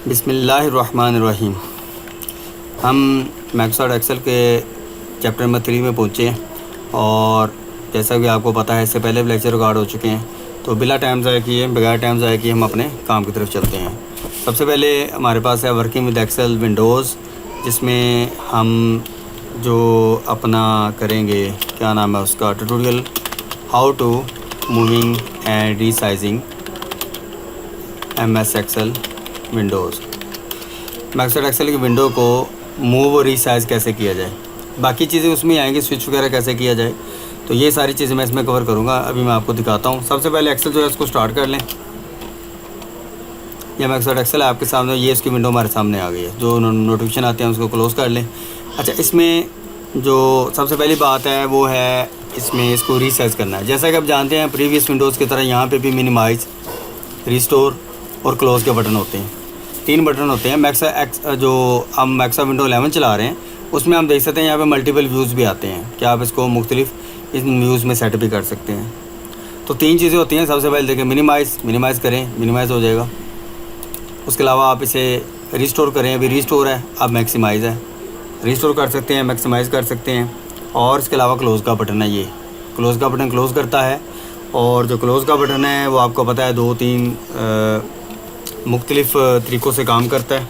बिस्मिल्लाहिर्रहमानिर्रहीम। हम Microsoft Excel के चैप्टर नंबर 3 में पहुँचे हैं और जैसा कि आपको पता है इससे पहले भी लेक्चर रिकॉर्ड हो चुके हैं, तो बिला टाइम ज़ाया किए बगैर टाइम ज़ाया किए हम अपने काम की तरफ चलते हैं। सबसे पहले हमारे पास है वर्किंग विद एक्सेल विंडोज़, जिसमें हम जो अपना करेंगे क्या नाम है उसका tutorial, how to moving and resizing MS Excel windows. Microsoft Excel की विंडो को मूव और रीसाइज़ कैसे किया जाए, बाकी चीज़ें उसमें आएंगी, स्विच वगैरह कैसे किया जाए, तो ये सारी चीज़ें मैं इसमें कवर करूँगा। अभी मैं आपको दिखाता हूँ। सबसे पहले एक्सेल जो है उसको स्टार्ट कर लें। यह माइक्रोसॉफ्ट एक्सेल है आपके सामने, ये इसकी विंडो हमारे सामने आ गई है। जो नोटिफिकेशन आते हैं उसको क्लोज़ कर लें। अच्छा, इसमें जो सबसे पहली बात है वो है इसमें इसको रीसाइज़ करना है। जैसा कि आप जानते हैं प्रीवियस विंडोज़ की तरह यहाँ पे भी मिनिमाइज़, रिस्टोर और क्लोज़ के बटन होते हैं। 3 बटन होते हैं। जो हम माइक्रोसॉफ्ट विंडो 11 चला रहे हैं उसमें हम देख सकते हैं यहाँ पे मल्टीपल व्यूज़ भी आते हैं कि आप इसको मुख्तलिफ इन व्यूज़ में सेट भी कर सकते हैं। तो 3 चीज़ें होती हैं। सबसे पहले देखें मिनिमाइज़ करें, मिनिमाइज़ हो जाएगा। उसके अलावा आप इसे रिस्टोर करें, अभी रिस्टोर है, अब मैक्सिमाइज़ है, रिस्टोर कर सकते हैं, मैक्सिमाइज़ कर सकते हैं। और इसके अलावा क्लोज़ का बटन है, ये क्लोज़ का बटन क्लोज़ करता है। और जो क्लोज़ का बटन है वो आपको पता है 2-3 मुख्तलिफ़ तरीक़ों से काम करता है।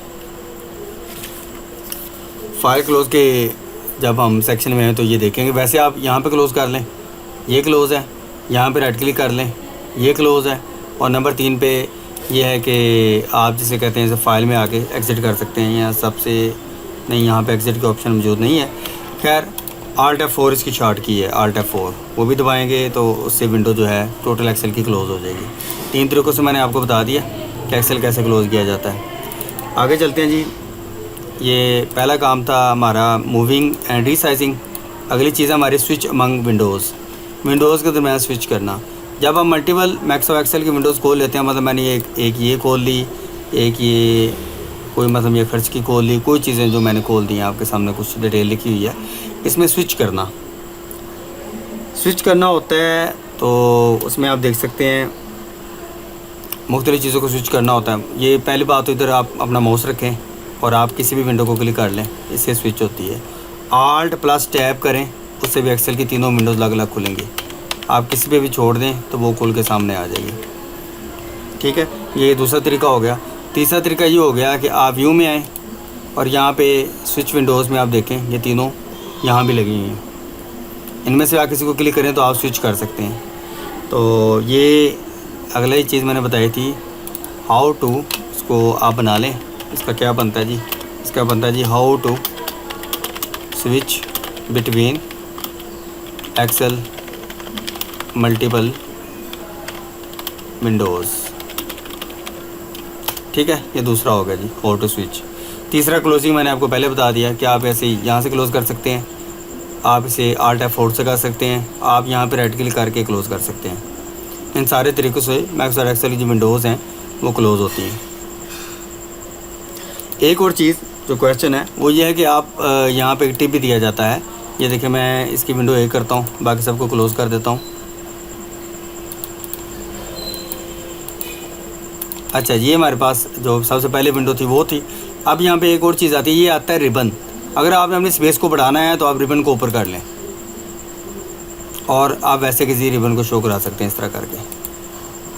फाइल क्लोज़ के जब हम सेक्शन में हैं तो ये देखेंगे। वैसे आप यहाँ पे क्लोज़ कर लें, ये क्लोज़ है, यहाँ पे राइट क्लिक कर लें, ये क्लोज़ है। और नंबर 3 पे ये है कि आप जिसे कहते हैं फ़ाइल में आके एग्ज़िट कर सकते हैं। यहाँ सबसे नहीं, यहाँ पे एग्ज़िट का ऑप्शन मौजूद नहीं है। खैर, Alt F4 इसकी शॉर्ट की है, Alt F4 वो भी दबाएंगे तो उससे विंडो जो है टोटल एक्सेल की क्लोज़ हो जाएगी। 3 तरीक़ों से मैंने आपको बता दिया कि एक्सेल कैसे क्लोज़ किया जाता है। आगे चलते हैं जी। ये पहला काम था हमारा मूविंग एंड रीसाइजिंग। अगली चीज़ है हमारी स्विच अमंग विंडोज़ के दरमियान स्विच करना। जब हम मल्टीपल माइक्रोसॉफ्ट एक्सेल की विंडोज़ खोल लेते हैं, मतलब मैंने एक ये खोल ली, एक ये कोई मतलब ये खर्च की खोल ली, कोई चीज़ें जो मैंने खोल दी हैं आपके सामने कुछ डिटेल लिखी हुई है। इसमें स्विच करना होता है तो उसमें आप देख सकते हैं मुख्तलिफ़ चीज़ों को स्विच करना होता है। ये पहली बात तो इधर आप अपना माउस रखें और आप किसी भी विंडो को क्लिक कर लें, इससे स्विच होती है। Alt+Tab करें, उससे भी एक्सेल की तीनों विंडोज़ अलग अलग खुलेंगी। आप किसी पे भी छोड़ दें तो वो खुल के सामने आ जाएगी। ठीक है, ये दूसरा तरीका हो गया। तीसरा तरीका ये हो गया कि आप व्यू में आएँ और यहाँ पे स्विच विंडोज़ में आप देखें ये तीनों यहाँ भी लगी हुई हैं। इनमें से आप किसी को क्लिक करें तो आप स्विच कर सकते हैं। तो ये अगली चीज़ मैंने बताई थी, हाउ टू, इसको आप बना लें। इसका क्या बनता है जी? इसका बनता है जी how to switch between Excel multiple windows. ठीक है, ये दूसरा हो गया जी हाउ टू स्विच। तीसरा क्लोजिंग मैंने आपको पहले बता दिया कि आप ऐसे यहाँ से क्लोज़ कर सकते हैं, आप इसे Alt F4 से कर सकते हैं, आप यहाँ पे राइट क्लिक करके क्लोज़ कर सकते हैं। इन सारे तरीक़ों से माइक्रोसॉफ्ट एक्सेल की जो विंडोज़ हैं वो क्लोज़ होती हैं। एक और चीज़ जो क्वेश्चन है वो ये है कि आप यहाँ पे टिप भी दिया जाता है। ये देखिए, मैं इसकी विंडो 1 करता हूँ, बाकी सबको क्लोज़ कर देता हूँ। अच्छा, ये हमारे पास जो सबसे पहले विंडो थी वो थी। अब यहाँ पे एक और चीज़ आती है, ये आता है रिबन। अगर आपने अपनी स्पेस को बढ़ाना है तो आप रिबन को ऊपर कर लें और आप वैसे किसी रिबन को शो करा सकते हैं इस तरह करके।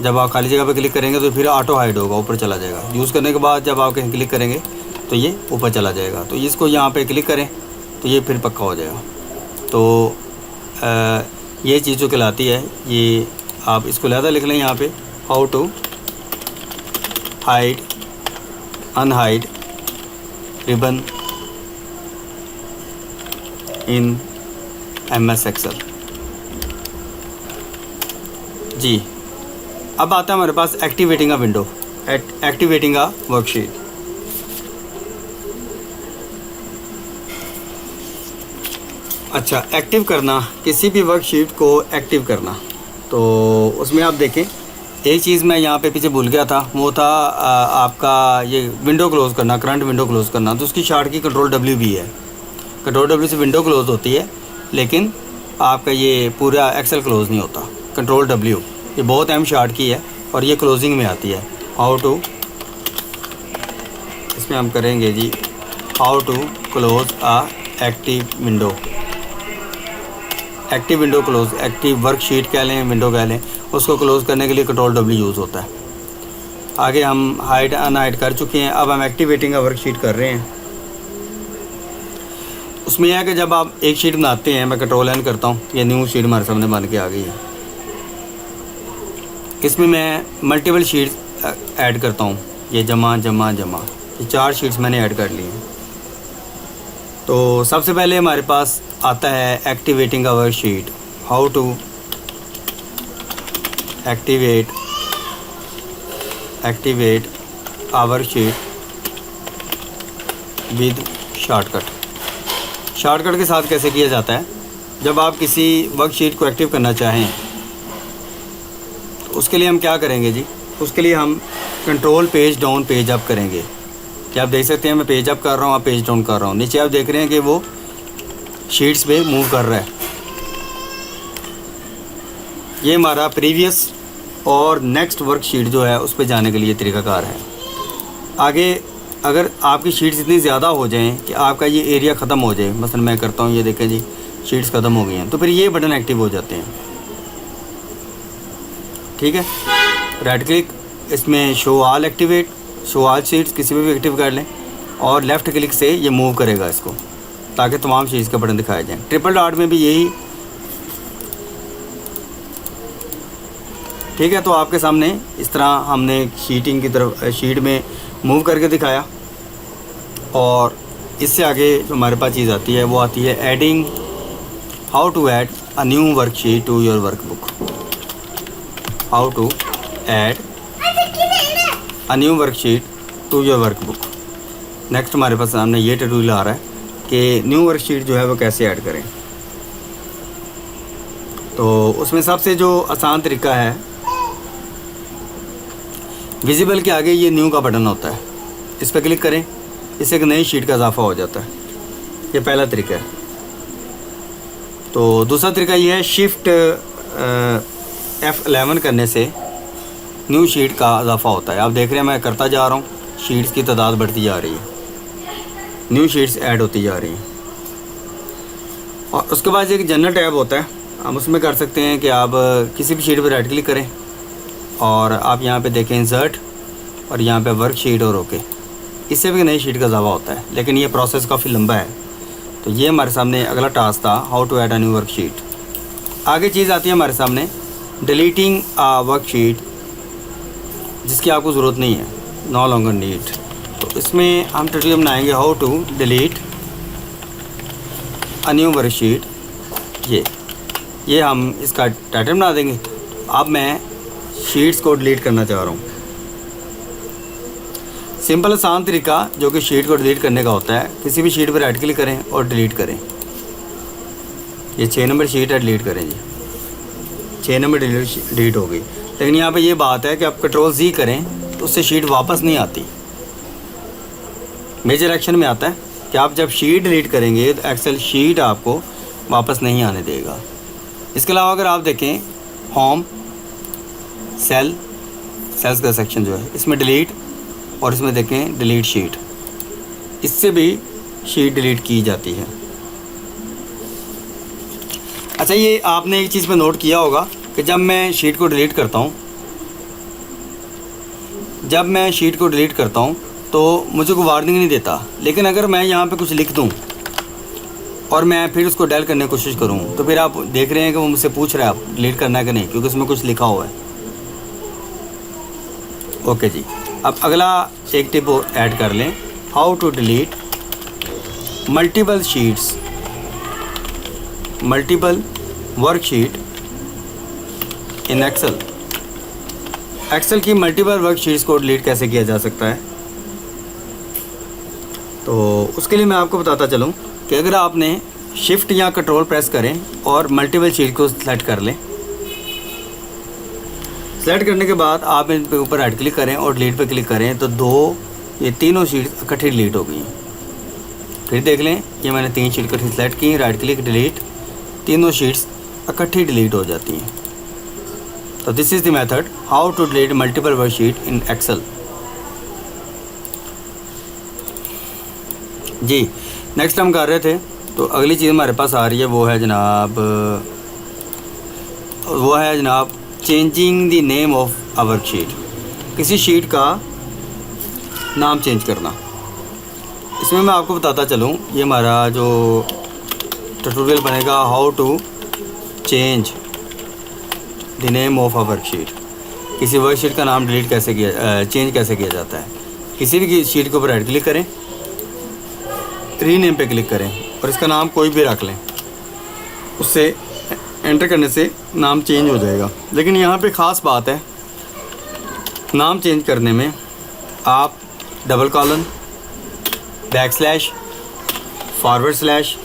जब आप खाली जगह पे क्लिक करेंगे तो फिर ऑटो हाइड होगा, ऊपर चला जाएगा। यूज़ करने के बाद जब आप कहीं क्लिक करेंगे तो ये ऊपर चला जाएगा। तो इसको यहाँ पे क्लिक करें तो ये फिर पक्का हो जाएगा। तो ये चीज़ जो कहलाती है, ये आप इसको ज़्यादा लिख लें यहाँ पे, how to hide unhide ribbon in MS Excel जी। अब आता है हमारे पास activating a window, activating a worksheet. अच्छा, एक्टिव करना, किसी भी वर्कशीट को एक्टिव करना, तो उसमें आप देखें एक चीज़ मैं यहाँ पे पीछे भूल गया था, वो था आपका ये विंडो क्लोज़ करना, करंट विंडो क्लोज़ करना। तो उसकी शॉर्ट की Ctrl+W भी है। Ctrl+W से विंडो क्लोज़ होती है, लेकिन आपका ये पूरा एक्सेल क्लोज़ नहीं होता। Ctrl+W ये बहुत अहम शॉर्ट की है और ये क्लोजिंग में आती है, हाउ टू इसमें हम करेंगे जी how to close a active window. Active window close, active worksheet कह लें, विंडो कह लें, उसको क्लोज़ करने के लिए Ctrl+W यूज़ होता है। आगे हम हाइड अनहाइड कर चुके हैं, अब हम एक्टिवेटिंग का वर्कशीट कर रहे हैं। उसमें यह है कि जब आप एक शीट बनाते हैं, मैं Ctrl+N करता हूँ, ये न्यू शीट हमारे सामने बन के आ गई है। इसमें मैं मल्टीपल शीट्स ऐड करता हूँ, ये जमा जमा जमा, ये 4 शीट्स मैंने ऐड कर ली हैं। तो सबसे पहले हमारे पास आता है एक्टिवेटिंग का worksheet, how to activate our sheet with shortcut के साथ कैसे किया जाता है। जब आप किसी वर्कशीट को एक्टिव करना चाहें तो उसके लिए हम क्या करेंगे जी, उसके लिए हम control page down page up करेंगे। क्या आप देख सकते हैं मैं पेज अप कर रहा हूँ, आप पेज डाउन कर रहा हूँ। नीचे आप देख रहे हैं कि वो शीट्स पे मूव कर रहा है। ये हमारा प्रीवियस और नेक्स्ट वर्कशीट जो है उस पे जाने के लिए तरीकाकार है। आगे अगर आपकी शीट्स इतनी ज़्यादा हो जाएं कि आपका ये एरिया ख़त्म हो जाए, मसलन मैं करता हूँ, ये देखें जी शीट्स ख़त्म हो गई हैं, तो फिर ये बटन एक्टिव हो जाते हैं। ठीक है, राइट क्लिक, इसमें show all activate, show all sheets किसी में भी एक्टिव कर लें और लेफ़्ट क्लिक से ये मूव करेगा इसको, ताकि तमाम शीट्स के बटन दिखाए जाएँ। ट्रिपल डॉट में भी यही। ठीक है, तो आपके सामने इस तरह हमने शीटिंग की तरफ शीट में मूव करके दिखाया। और इससे आगे जो हमारे पास चीज़ आती है वो आती है adding, how to add a new worksheet to your workbook. How to add a new worksheet to your workbook. Next हमारे पास सामने ये ट्यूटोरियल आ रहा है कि न्यू वर्कशीट जो है वो कैसे ऐड करें। तो उसमें सबसे जो आसान तरीका है, विजिबल के आगे ये न्यू का बटन होता है, इस पर क्लिक करें, इससे एक नई शीट का इजाफा हो जाता है। ये पहला तरीका है। तो दूसरा तरीका ये है शिफ्ट F11 करने से न्यू शीट का इजाफा होता है। आप देख रहे हैं मैं करता जा रहा हूँ, शीट्स की तादाद बढ़ती जा रही है, न्यू शीट्स ऐड होती जा रही हैं। और उसके बाद एक जनरल टैब होता है, हम उसमें कर सकते हैं कि आप किसी भी शीट पर राइट क्लिक करें और आप यहाँ पे देखें इंसर्ट और यहाँ पे वर्कशीट और ओके, इससे भी नई शीट का इजाफा होता है, लेकिन ये प्रोसेस काफ़ी लंबा है। तो ये हमारे सामने अगला टास्क था, how to add a new worksheet. आगे चीज़ आती है हमारे सामने डिलीटिंग आ वर्कशीट, जिसकी आपको ज़रूरत नहीं है, नो लॉन्गर नीड। तो इसमें हम ट्यूटोरियल बनाएंगे how to delete a new worksheet. ये हम इसका टाइटल बना देंगे। अब मैं शीट्स को डिलीट करना चाह रहा हूँ। सिंपल आसान तरीका जो कि शीट को डिलीट करने का होता है, किसी भी शीट पर राइट क्लिक करें और डिलीट करें। ये 6 नंबर शीट है, डिलीट करें जी, 6 नंबर डिलीट हो गई। लेकिन यहाँ पे ये बात है कि आप Ctrl+Z करें तो उससे शीट वापस नहीं आती। मेजर एक्शन में आता है कि आप जब शीट डिलीट करेंगे तो एक्सेल शीट आपको वापस नहीं आने देगा। इसके अलावा अगर आप देखें होम सेल्स का सेक्शन जो है, इसमें डिलीट और इसमें देखें डिलीट शीट, इससे भी शीट डिलीट की जाती है। अच्छा, ये आपने एक चीज़ पे नोट किया होगा कि जब मैं शीट को डिलीट करता हूँ तो मुझे कोई वार्निंग नहीं देता। लेकिन अगर मैं यहाँ पे कुछ लिख दूँ और मैं फिर उसको डायल करने की कोशिश करूँ तो फिर आप देख रहे हैं कि वो मुझसे पूछ रहा है आप डिलीट करना है कि नहीं, क्योंकि उसमें कुछ लिखा हुआ है। ओके जी, अब अगला एक टिप ऐड कर लें, how to delete multiple worksheet in Excel की मल्टीपल वर्कशीट्स को डिलीट कैसे किया जा सकता है। तो उसके लिए मैं आपको बताता चलूँ कि अगर आपने शिफ्ट या कंट्रोल प्रेस करें और मल्टीपल शीट को सेलेक्ट कर लें, सेलेक्ट करने के बाद आप इन पे ऊपर राइट क्लिक करें और डिलीट पे क्लिक करें तो ये तीनों शीट इकट्ठी डिलीट हो गई। फिर देख लें, ये मैंने 3 शीट इकट्ठी सेलेक्ट की, राइट क्लिक डिलीट, तीनों शीट्स इकट्ठी डिलीट हो जाती हैं। तो this is the method how to delete multiple worksheet in Excel. जी नेक्स्ट हम कर रहे थे, तो अगली चीज़ हमारे पास आ रही है वो है जनाब changing the name of our sheet. किसी शीट का नाम चेंज करना। इसमें मैं आपको बताता चलूँ, ये हमारा जो ट्यूटोरियल बनेगा how to change the name of our sheet. किसी वर्कशीट का नाम डिलीट कैसे किया चेंज कैसे किया जाता है। किसी भी शीट के ऊपर राइट क्लिक करें, रीनेम पे क्लिक करें और इसका नाम कोई भी रख लें। उससे एंटर करने से नाम चेंज हो जाएगा। लेकिन यहाँ पे ख़ास बात है, नाम चेंज करने में आप double colon, backslash, forward slash,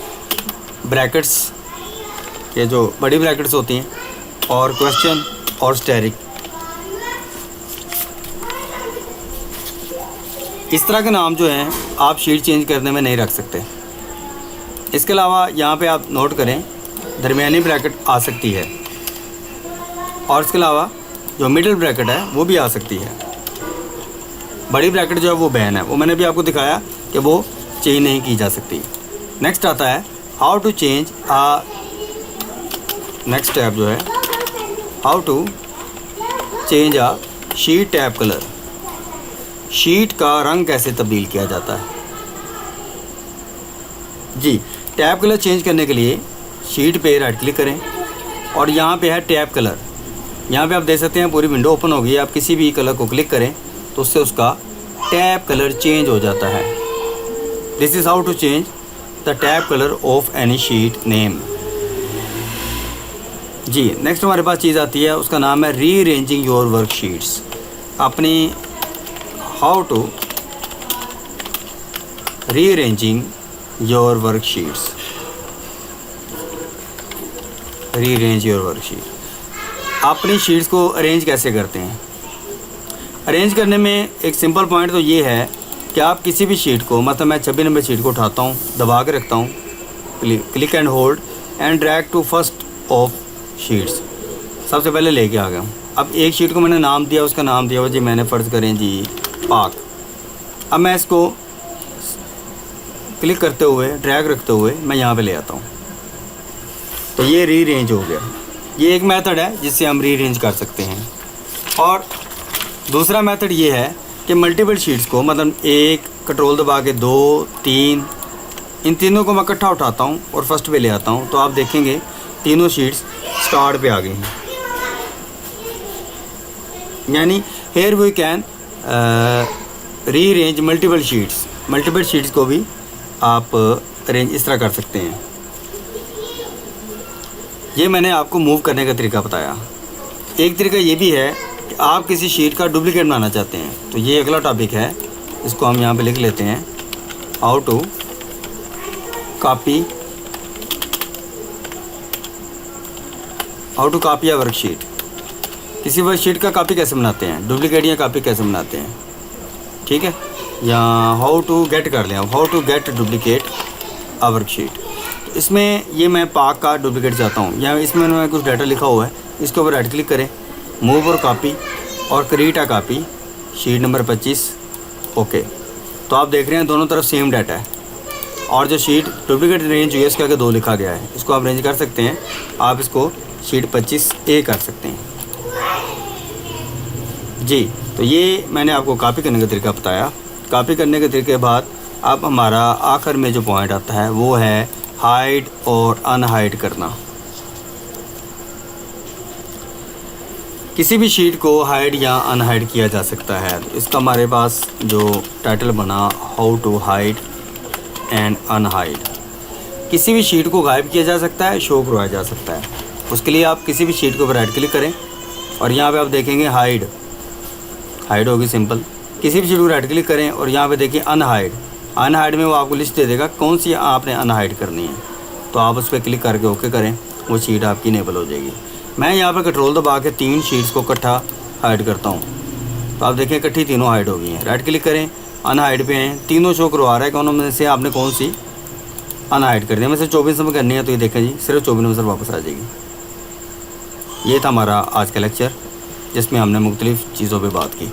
brackets, ये जो बड़ी ब्रैकेट्स होती हैं, और क्वेश्चन और स्टेरिक, इस तरह के नाम जो हैं आप शीट चेंज करने में नहीं रख सकते। इसके अलावा यहाँ पे आप नोट करें दरमियानी ब्रैकेट आ सकती है, और इसके अलावा जो मिडिल ब्रैकेट है वो भी आ सकती है। बड़ी ब्रैकेट जो है वो बैन है, वो मैंने भी आपको दिखाया कि वो चेंज नहीं की जा सकती। नेक्स्ट आता है how to change next tab जो है how to change sheet tab colour. Sheet का रंग कैसे तब्दील किया जाता है। जी टैब कलर चेंज करने के लिए शीट पे राइट क्लिक करें और यहाँ पे है टैब कलर। यहाँ पे आप देख सकते हैं पूरी विंडो ओपन हो गई है। आप किसी भी कलर को क्लिक करें तो उससे उसका टैब कलर चेंज हो जाता है। This is how to change the tab colour of any sheet name. जी नेक्स्ट हमारे पास चीज़ आती है, उसका नाम है रीअरेंजिंग योर वर्कशीट्स। अपनी how to rearranging your worksheets. Rearrange your worksheet. अपनी शीट्स को अरेंज कैसे करते हैं। अरेंज करने में एक सिंपल पॉइंट तो ये है कि आप किसी भी शीट को, मतलब मैं 26 नंबर शीट को उठाता हूँ, दबा के रखता हूँ, click and hold and drag to first of sheets. सबसे पहले लेके आ गया हूँ। अब एक शीट को मैंने नाम दिया, उसका नाम दिया हुआ जी मैंने फ़र्ज़ करें जी पाक। अब मैं इसको क्लिक करते हुए ड्रैग रखते हुए मैं यहाँ पे ले आता हूँ, तो ये रीअरेंज हो गया। ये एक मेथड है जिससे हम रीअरेंज कर सकते हैं। और दूसरा मेथड ये है कि मल्टीपल शीट्स को, मतलब एक कंट्रोल दबा के 2, 3, इन तीनों को मैं इकट्ठा उठाता हूँ और फर्स्ट पे ले आता हूँ, तो आप देखेंगे तीनों शीट्स स्टार्ट पे आ गई हैं। यानी here we can rearrange multiple sheets. Multiple sheets को भी आप अरेंज इस तरह कर सकते हैं। ये मैंने आपको मूव करने का तरीका बताया। एक तरीका ये भी है कि आप किसी शीट का डुप्लीकेट बनाना चाहते हैं, तो ये अगला टॉपिक है, इसको हम यहाँ पे लिख लेते हैं how to copy a worksheet. किसी वर्कशीट का कॉपी कैसे बनाते हैं, डुप्लीकेट या कॉपी कैसे बनाते हैं, ठीक है। या हाउ टू गेट कर लें, how to get duplicate a worksheet. तो इसमें ये मैं पाक का डुप्लीकेट चाहता हूँ, या इसमें मैं कुछ डाटा लिखा हुआ है, इसके ऊपर राइट क्लिक करें, मूव और कॉपी, और create a copy sheet number 25। Okay, तो आप देख रहे हैं दोनों तरफ सेम डाटा है, और जो शीट डुप्लीकेट रेंज हुई है इसके आगे 2 लिखा गया है। इसको आप रेंज कर सकते हैं, आप इसको शीट 25A कर सकते हैं जी। तो ये मैंने आपको कॉपी करने का तरीका बताया। कॉपी करने के तरीके के बाद अब हमारा आखिर में जो पॉइंट आता है वो है हाइड और अनहाइड करना। किसी भी शीट को हाइड या अनहाइड किया जा सकता है। इसका हमारे पास जो टाइटल बना how to hide and unhide. किसी भी शीट को गायब किया जा सकता है, शो करवाया जा सकता है। उसके लिए आप किसी भी शीट के ऊपर राइट क्लिक करें और यहाँ पे आप देखेंगे हाइड होगी सिंपल। किसी भी शीट को राइट क्लिक करें और यहाँ पे देखिए अनहाइड। अनहाइड में वो आपको लिस्ट दे देगा कौन सी आपने अनहाइड करनी है, तो आप उस पर क्लिक करके ओके करें, वो शीट आपकी इनेबल हो जाएगी। मैं यहाँ पर कंट्रोल दबा के 3 शीट्स को इकट्ठा हाइड करता हूँ, तो आप देखें इकट्ठी तीनों हाइड हो गई हैं। राइट क्लिक करें, अनहाइड पे हैं, तीनों शो करवा रहा है कि उनमें से आपने कौन सी अनहाइड करनी है। मैं सिर्फ 24 नंबर करनी है, तो ये देखें जी सिर्फ 24 नंबर वापस आ जाएगी। ये था हमारा आज का लेक्चर जिसमें हमने मुख्तलिफ़ चीज़ों पे बात की।